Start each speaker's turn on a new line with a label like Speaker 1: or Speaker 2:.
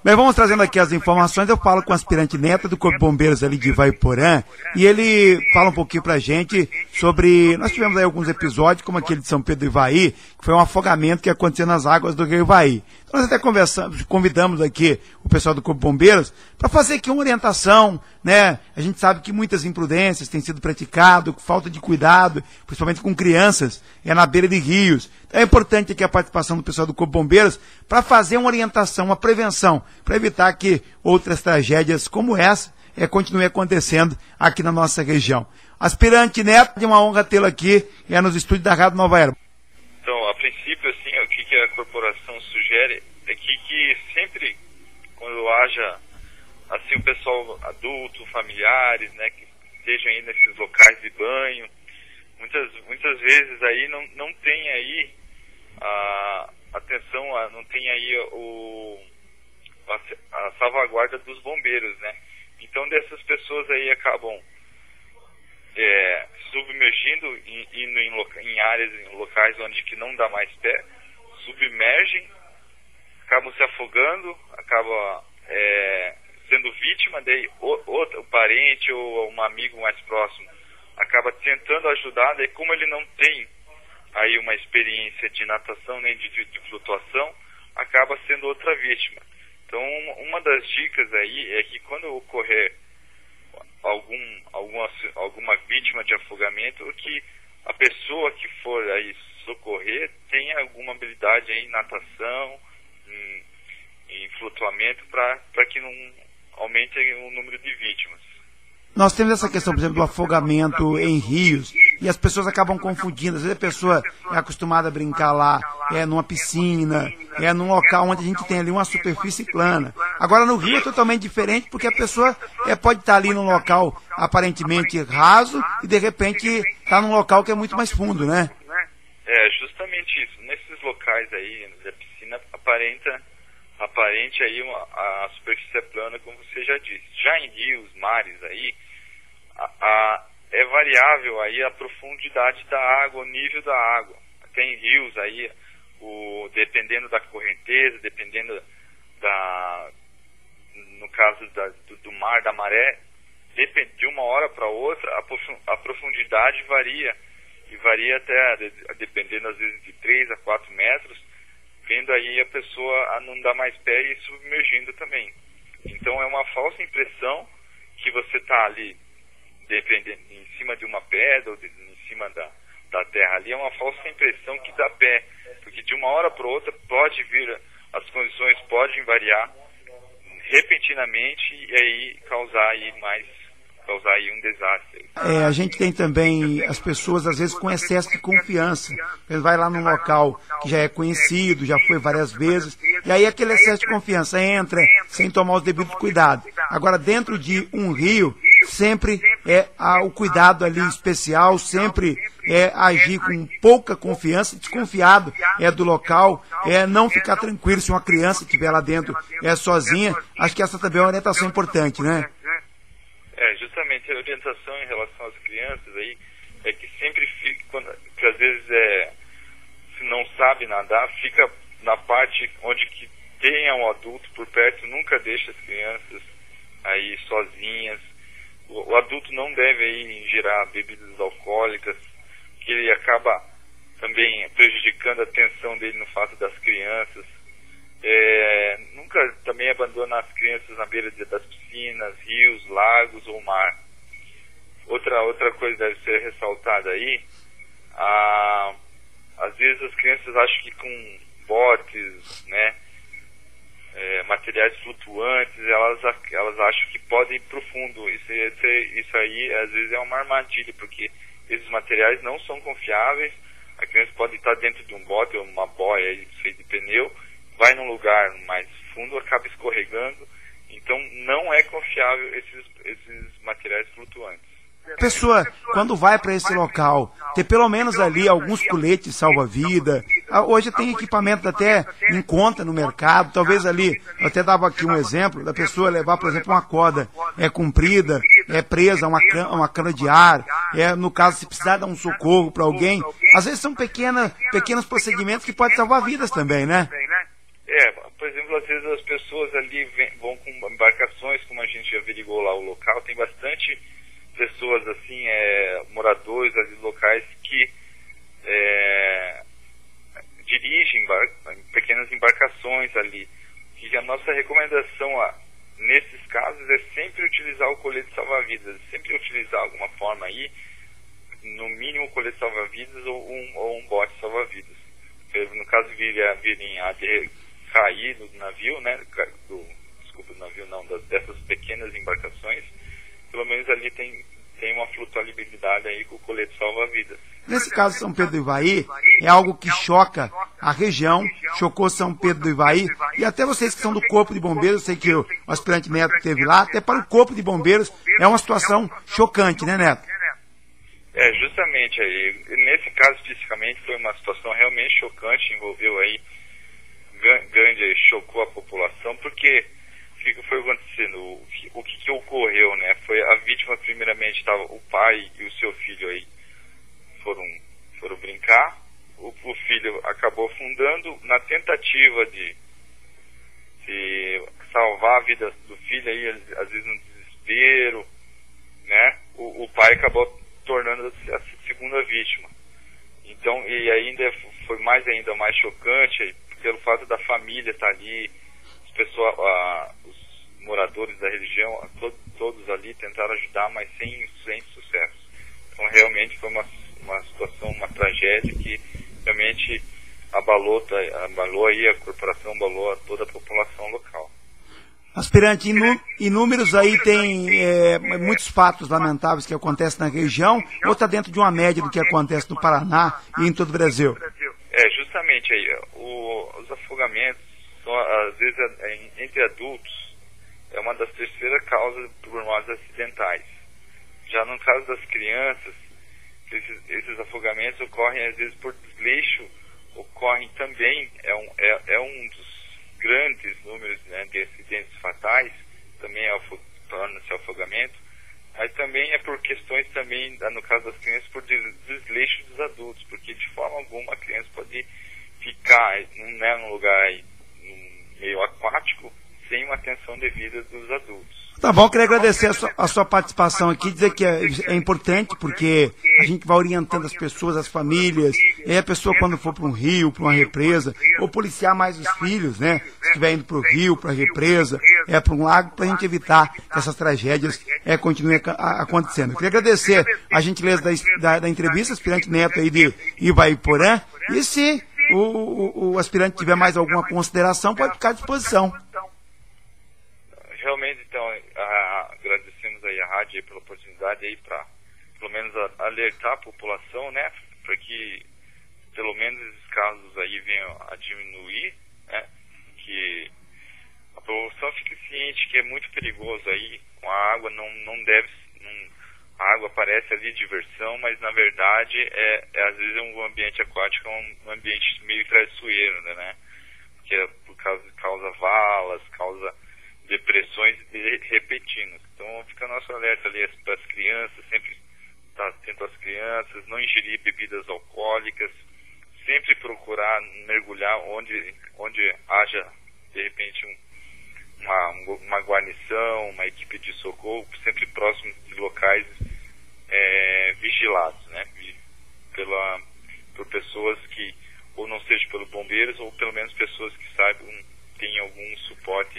Speaker 1: Bem, vamos trazendo aqui as informações. Eu falo com o aspirante Neto do Corpo de Bombeiros ali de Ivaiporã, e ele fala um pouquinho pra gente sobre... Nós tivemos aí alguns episódios, como aquele de São Pedro do Ivaí, que foi um afogamento que aconteceu nas águas do Rio Ivaí. Então nós até convidamos aqui o pessoal do Corpo de Bombeiros para fazer aqui uma orientação, né? A gente sabe que muitas imprudências têm sido praticadas, falta de cuidado, principalmente com crianças, na beira de rios. Então é importante aqui a participação do pessoal do Corpo de Bombeiros para fazer uma orientação, uma prevenção, para evitar que outras tragédias como essa continuem acontecendo aqui na nossa região. Aspirante Neto, é uma honra tê-lo aqui nos estúdios da Rádio Nova Era.
Speaker 2: Então, a princípio, assim, o que a corporação sugere é que sempre, quando haja, assim, o pessoal adulto, familiares, né, que estejam aí nesses locais de banho, muitas vezes aí não tem aí a atenção, não tem aí a salvaguarda dos bombeiros, né? Então, dessas pessoas aí acabam submergindo, indo em áreas, em locais onde que não dá mais pé, submergem, acabam se afogando, acabam sendo vítima, daí o parente ou um amigo mais próximo acaba tentando ajudar, daí como ele não tem aí uma experiência de natação nem de flutuação, acaba sendo outra vítima. Então, uma das dicas aí é que quando ocorrer alguma vítima de afogamento, que a pessoa que for aí socorrer tenha alguma habilidade em natação, em flutuamento, para que não aumente o número de vítimas.
Speaker 1: Nós temos essa questão, por exemplo, do afogamento em rios, e as pessoas acabam confundindo. Às vezes a pessoa é acostumada a brincar lá, numa piscina, num local onde a gente tem ali uma superfície plana. Agora no rio é totalmente diferente, porque a pessoa pode estar ali num local aparentemente raso e de repente está num local que é muito mais fundo, né?
Speaker 2: É, justamente isso. Nesses locais aí, da piscina, aparente aí a superfície é plana, como você já disse. Já em rios, mares aí, é variável aí a profundidade da água, o nível da água. Tem rios aí, dependendo da correnteza, dependendo no caso do mar, da maré, de uma hora para outra, a profundidade varia, e varia até, dependendo às vezes de 3 a 4 metros, vendo aí a pessoa a não dar mais pé e submergindo também. Então é uma falsa impressão que você está ali dependendo, em cima de uma pedra ou em cima da terra ali, é uma falsa impressão que dá pé, porque de uma hora para outra pode vir, as condições podem variar repentinamente e aí causar aí um desastre.
Speaker 1: A gente tem também as pessoas, às vezes, com excesso de confiança. Ele vai lá num local que já é conhecido, já foi várias vezes, e aí aquele excesso de confiança entra sem tomar os devidos cuidados. Agora, dentro de um rio, sempre o cuidado ali especial, sempre agir com pouca confiança, desconfiado do local, não ficar tranquilo se uma criança estiver lá dentro sozinha. Acho que essa também é uma orientação importante, né?
Speaker 2: Justamente a orientação em relação às crianças aí é que sempre fica, que às vezes se não sabe nadar, fica na parte onde que tenha um adulto por perto, nunca deixa as crianças aí sozinhas. O adulto não deve aí ingerir bebidas alcoólicas, que ele acaba também prejudicando a atenção dele no fato das crianças. Nunca também abandonar as crianças na beira das piscinas, rios, lagos ou mar. Outra coisa deve ser ressaltada aí, às vezes as crianças acham que com botes, né, materiais flutuantes, elas acham que podem ir profundo. Isso aí às vezes é uma armadilha, porque esses materiais não são confiáveis. A criança pode estar dentro de um bote ou uma boia aí feita de pneu, vai num lugar mais fundo, acaba escorregando. Então não é confiável esses materiais flutuantes.
Speaker 1: Pessoa, quando vai para esse local, ter pelo menos ali alguns coletes salva-vida. Hoje tem equipamento até em conta no mercado. Talvez ali, eu até dava aqui um exemplo, da pessoa levar, por exemplo, uma corda comprida, presa a uma cana de ar. No caso, se precisar dar um socorro para alguém. Às vezes são pequenos procedimentos que podem salvar vidas também, né?
Speaker 2: Por exemplo, às vezes as pessoas ali nossa recomendação nesses casos é sempre utilizar o colete salva-vidas, sempre utilizar alguma forma aí, no mínimo colete salva-vidas ou um bote salva-vidas. No caso virem a cair do navio, né, desculpa, do navio não, dessas pequenas embarcações, pelo menos ali tem uma flutuabilidade aí com o colete salva-vidas.
Speaker 1: Nesse caso, São Pedro do Ivaí é algo que choca a região, chocou São Pedro do Ivaí, e até vocês que são do Corpo de Bombeiros, eu sei que o aspirante Neto esteve lá, até para o Corpo de Bombeiros é uma situação chocante, né, Neto?
Speaker 2: Justamente aí, nesse caso especificamente foi uma situação realmente chocante, envolveu aí, chocou a população, porque o que foi acontecendo, o que ocorreu, né, foi a vítima primeiramente estava o pai e o seu filho aí, foram brincar, o filho acabou afundando, na tentativa de salvar a vida do filho aí, às vezes no desespero, né, o pai acabou tornando-se a segunda vítima. Então, e ainda foi ainda mais chocante pelo fato da família estar ali, os moradores da região, todos ali tentaram ajudar, mas sem sucesso. Então, realmente foi uma situação, uma tragédia que realmente abalou aí a corporação, abalou toda a população local.
Speaker 1: Aspirante, inúmeros aí tem muitos fatos lamentáveis que acontecem na região, ou está dentro de uma média do que acontece no Paraná e em todo o Brasil?
Speaker 2: Justamente aí, os afogamentos, às vezes entre adultos, é uma das terceiras causas por mortes acidentais. Já no caso das crianças, esses afogamentos ocorrem às vezes por desleixo, ocorrem também, é um dos grandes números, né, de acidentes fatais, também torna-se afogamento, mas também é por questões também, no caso das crianças, por desleixo dos adultos, porque de forma alguma a criança pode ficar num lugar meio aquático sem uma atenção devida dos adultos.
Speaker 1: Tá bom, queria agradecer a sua participação aqui, dizer que é importante porque a gente vai orientando as pessoas, as famílias, e aí a pessoa quando for para um rio, para uma represa, ou policiar mais os filhos, né, se estiver indo para o rio, para a represa, para um lago, para a gente evitar que essas tragédias continuem acontecendo. Eu queria agradecer a gentileza da entrevista, aspirante Neto aí de Ivaiporã, e se o aspirante tiver mais alguma consideração, pode ficar à disposição.
Speaker 2: Realmente, então, agradecemos aí a rádio pela oportunidade aí para, pelo menos, alertar a população, né, para que, pelo menos, esses casos aí venham a diminuir, né, que a população fique ciente que é muito perigoso aí, com a água a água parece ali diversão, mas, na verdade, às vezes um ambiente aquático é um ambiente meio traiçoeiro, né, porque causa valas, causa depressões repetindo. Então fica nosso alerta ali para as crianças, sempre estar atento às crianças, não ingerir bebidas alcoólicas, sempre procurar mergulhar onde haja de repente uma guarnição, uma equipe de socorro, sempre próximo de locais vigilados, né, por pessoas que ou não seja pelo bombeiros ou pelo menos pessoas que saibam, tenham algum suporte